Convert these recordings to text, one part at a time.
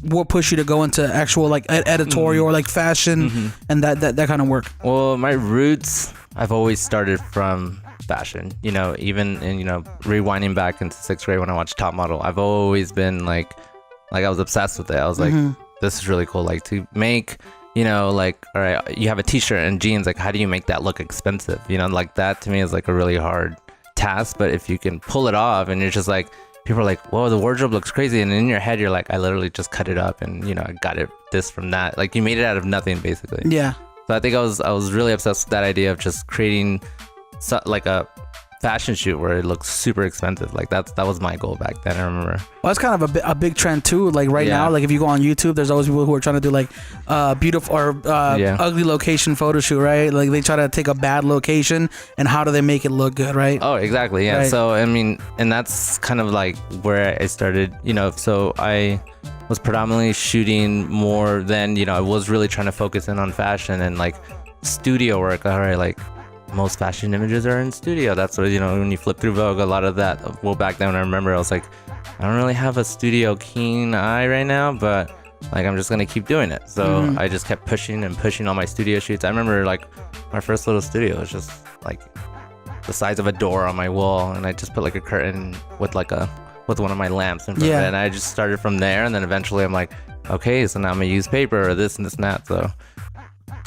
what pushed you to go into actual like editorial or like fashion and that kind of work? Well, my roots, I've always started from fashion. Even in rewinding back into 6th grade when I watched Top Model, I've always been like I was obsessed with it. I was like, this is really cool. Like to make, like, all right, you have a t-shirt and jeans, like how do you make that look expensive? Like that to me is like a really hard task, but if you can pull it off and you're just like, people are like, whoa, the wardrobe looks crazy, and in your head you're like, I literally just cut it up and I got it this from that. Like you made it out of nothing basically. Yeah. So I think I was really obsessed with that idea of just creating like a fashion shoot where it looks super expensive. Like that was my goal back then, I remember. Well, that's kind of a big trend too. Like right now, like if you go on YouTube, there's always people who are trying to do like beautiful or ugly location photo shoot, right? Like they try to take a bad location and how do they make it look good, right? Oh, exactly. Yeah. Right. So I mean, and that's kind of like where I started, so I was predominantly shooting more than, I was really trying to focus in on fashion and like studio work. All right, like most fashion images are in studio. That's what, when you flip through Vogue, a lot of that. Well, back then I remember I was like, I don't really have a studio keen eye right now, but like I'm just gonna keep doing it. So I just kept pushing all my studio shoots. I remember like my first little studio was just like the size of a door on my wall, and I just put like a curtain with one of my lamps in front of it, and I just started from there. And then eventually I'm like, okay, so now I'm gonna use paper or this and this and that. So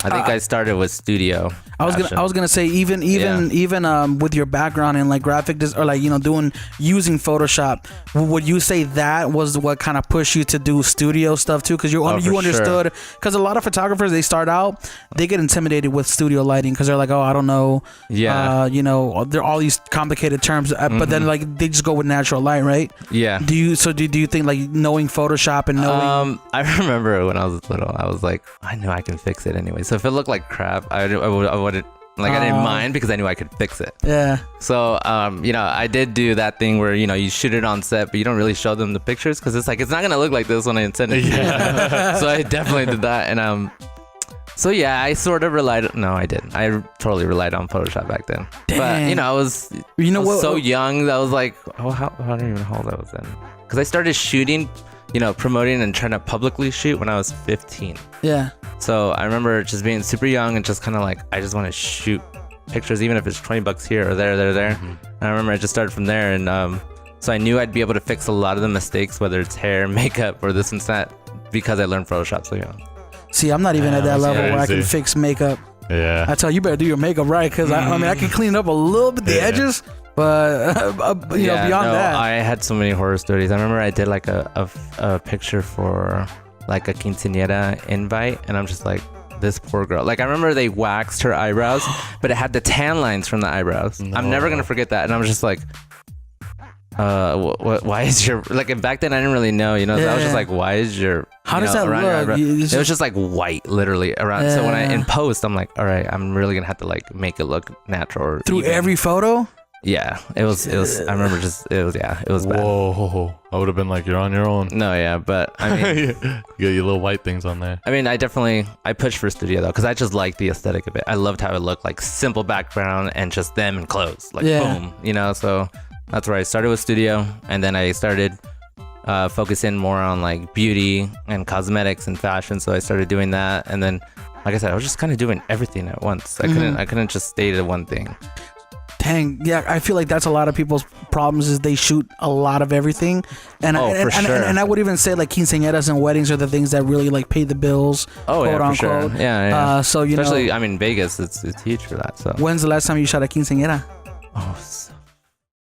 I think I started with studio. I was gonna say even with your background in like graphic or like using Photoshop, would you say that was what kind of pushed you to do studio stuff too? Because you understood, because a lot of photographers, they start out, they get intimidated with studio lighting because they're like, oh, I don't know, there are all these complicated terms, but then like they just go with natural light, right? Yeah. Do you think like knowing Photoshop and knowing? I remember when I was little, I was like, I know I can fix it anyway. So if it looked like crap, I wouldn't, like I didn't mind because I knew I could fix it. Yeah. So I did do that thing where you shoot it on set, but you don't really show them the pictures because it's like it's not gonna look like this when I send it to you. So I definitely did that, and so yeah, I sort of relied. No, I didn't. I totally relied on Photoshop back then. Dang. But I was so young that I was like, oh, how don't even know how old I was then, because I started shooting, promoting and trying to publicly shoot when I was 15. Yeah. So I remember just being super young and just kind of like, I just want to shoot pictures, even if it's $20 here or there. And I remember I just started from there. And so I knew I'd be able to fix a lot of the mistakes, whether it's hair, makeup, or this and that, because I learned Photoshop so young. See, I'm not even at that level where I can fix makeup. Yeah. I tell you, better do your makeup right, because I mean, I can clean it up a little bit, the edges, but beyond that. I had so many horror stories. I remember I did like a picture for like a quinceañera invite, and I'm just like, this poor girl. Like I remember they waxed her eyebrows, but it had the tan lines from the eyebrows. No. I'm never gonna forget that. And I was just like, why is your, like, back then I didn't really know, so I was just like, why is your, how does that look? It was just like white, literally around. So when I in post, I'm like, all right, I'm really gonna have to like make it look natural. Through every photo. Yeah, it was. I remember it was bad. Whoa, I would have been like, you're on your own. No, yeah, but I mean, you got your little white things on there. I mean, I pushed for studio though, because I just liked the aesthetic of it. I loved how it looked, like simple background and just them in clothes, like boom, So that's where I started with studio, and then I started focusing more on like beauty and cosmetics and fashion. So I started doing that, and then, like I said, I was just kind of doing everything at once. I couldn't just stay to one thing. Dang, yeah, I feel like that's a lot of people's problems, is they shoot a lot of everything. And for sure. And I would even say like quinceañeras and weddings are the things that really like pay the bills, quote unquote. Sure. Yeah. So especially, I mean, Vegas, it's huge for that. So when's the last time you shot a quinceañera?